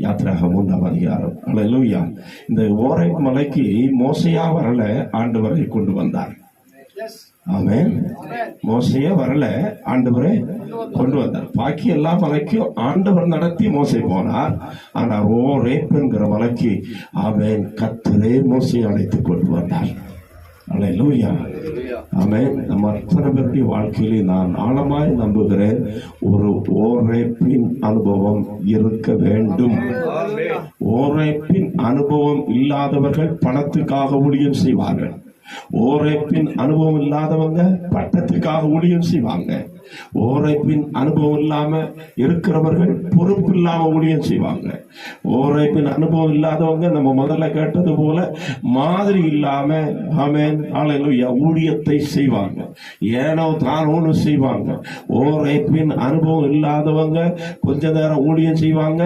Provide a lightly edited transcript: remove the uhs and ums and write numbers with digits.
யாத்திராகமம் 3ஆம் அதிகாரம். அல்லேலூயா. இந்த ஓரேப் மலைக்கு மோசையா வரல, ஆண்டவரை கொண்டு வந்தார். ஆமென். மோசையே வரல, ஆண்டவரை கொண்டு வந்தார். பாக்கி எல்லா மலைக்கும் ஆண்டவர் நடத்தி மோசை போனார். ஆனா ஓரேப் என்கிற மலைக்கு ஆமென் கர்த்தரே மோசையை அழைத்து கொண்டு வந்தார். அல்லேலூயா. ஆமென். நம்ம அத்தனை பேருடைய வாழ்க்கையிலே நான் ஆழமாய் நம்புகிறேன், ஒரு ஓரேப்பின் அனுபவம் இருக்க வேண்டும். ஓரேப்பின் அனுபவம் இல்லாதவர்கள் பணத்துக்காக ஊழியம் செய்வார்கள். ஓரேப்பின் அனுபவம் இல்லாதவங்க பட்டத்துக்காக ஊழியம் செய்வாங்க. ஓரேப்பின் அனுபவம் இல்லாம இருக்கிறவர்கள் பொறுப்பு இல்லாம ஊழியம் செய்வாங்க. ஓரேப்பின் அனுபவம் இல்லாதவங்க நம்ம முதல்ல கேட்டது போல மாதிரி இல்லாம ஆமென் ஹல்லேலூயா ஊழியத்தை செய்வாங்க. ஏனோ தானோன்னு செய்வாங்க. ஓரேப்பின் அனுபவம் இல்லாதவங்க கொஞ்ச நேரம் ஊழியம் செய்வாங்க.